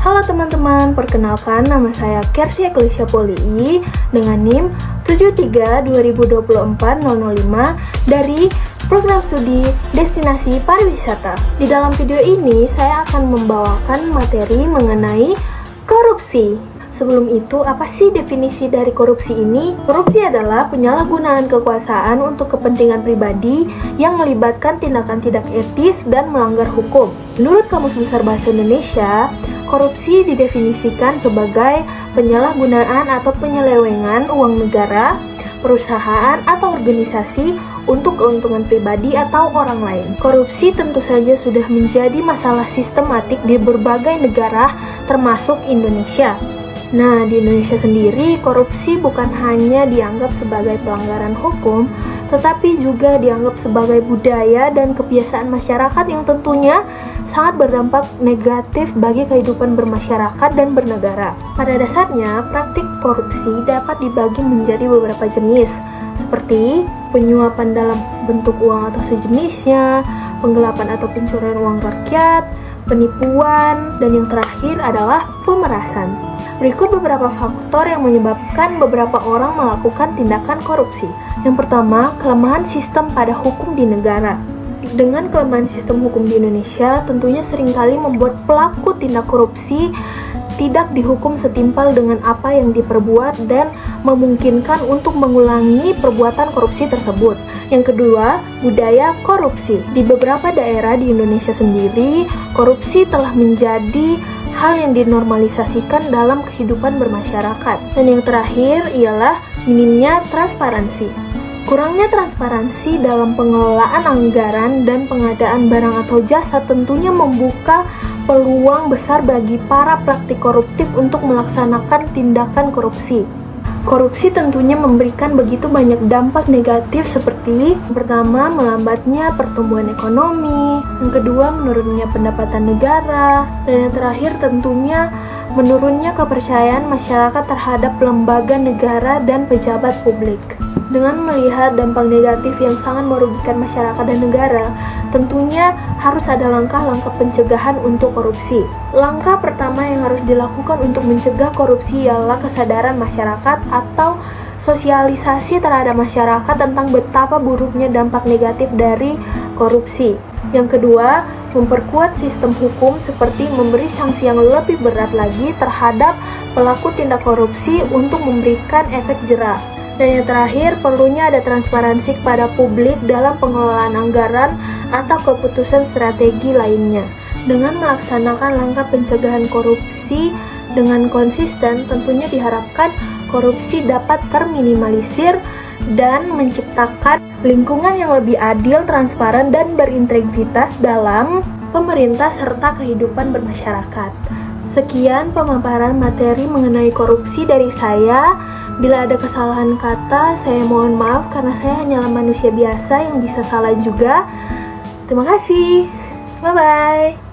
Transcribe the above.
Halo teman-teman, perkenalkan nama saya Kersia Ecclesia Polii dengan NIM 732024-005 dari Program Studi Destinasi Pariwisata. Di dalam video ini saya akan membawakan materi mengenai korupsi. Sebelum itu, apa sih definisi dari korupsi ini? Korupsi adalah penyalahgunaan kekuasaan untuk kepentingan pribadi yang melibatkan tindakan tidak etis dan melanggar hukum. Menurut Kamus Besar Bahasa Indonesia, korupsi didefinisikan sebagai penyalahgunaan atau penyelewengan uang negara, perusahaan atau organisasi untuk keuntungan pribadi atau orang lain. Korupsi tentu saja sudah menjadi masalah sistematik di berbagai negara termasuk Indonesia. Nah, di Indonesia sendiri, korupsi bukan hanya dianggap sebagai pelanggaran hukum, tetapi juga dianggap sebagai budaya dan kebiasaan masyarakat yang tentunya sangat berdampak negatif bagi kehidupan bermasyarakat dan bernegara. Pada dasarnya, praktik korupsi dapat dibagi menjadi beberapa jenis, seperti penyuapan dalam bentuk uang atau sejenisnya, penggelapan atau pencurian uang rakyat, penipuan, dan yang terakhir adalah pemerasan. Berikut beberapa faktor yang menyebabkan beberapa orang melakukan tindakan korupsi. Yang pertama, kelemahan sistem pada hukum di negara. Dengan kelemahan sistem hukum di Indonesia, tentunya seringkali membuat pelaku tindak korupsi tidak dihukum setimpal dengan apa yang diperbuat dan memungkinkan untuk mengulangi perbuatan korupsi tersebut. Yang kedua, budaya korupsi. Di beberapa daerah di Indonesia sendiri, korupsi telah menjadi hal yang dinormalisasikan dalam kehidupan bermasyarakat. Dan yang terakhir ialah minimnya transparansi. Kurangnya transparansi dalam pengelolaan anggaran dan pengadaan barang atau jasa tentunya membuka peluang besar bagi para praktik koruptif untuk melaksanakan tindakan korupsi. Korupsi tentunya memberikan begitu banyak dampak negatif seperti pertama, melambatnya pertumbuhan ekonomi, yang kedua, menurunnya pendapatan negara, dan yang terakhir tentunya menurunnya kepercayaan masyarakat terhadap lembaga negara dan pejabat publik. Dengan melihat dampak negatif yang sangat merugikan masyarakat dan negara, tentunya harus ada langkah-langkah pencegahan untuk korupsi. Langkah pertama yang harus dilakukan untuk mencegah korupsi ialah kesadaran masyarakat atau sosialisasi terhadap masyarakat tentang betapa buruknya dampak negatif dari korupsi. Yang kedua, memperkuat sistem hukum seperti memberi sanksi yang lebih berat lagi terhadap pelaku tindak korupsi untuk memberikan efek jera. Dan yang terakhir, perlunya ada transparansi kepada publik dalam pengelolaan anggaran atau keputusan strategi lainnya. Dengan melaksanakan langkah pencegahan korupsi dengan konsisten, tentunya diharapkan korupsi dapat terminimalisir dan menciptakan lingkungan yang lebih adil, transparan, dan berintegritas dalam pemerintah serta kehidupan bermasyarakat. Sekian pemaparan materi mengenai korupsi dari saya. Bila ada kesalahan kata, saya mohon maaf karena saya hanyalah manusia biasa yang bisa salah juga. Terima kasih. Bye-bye.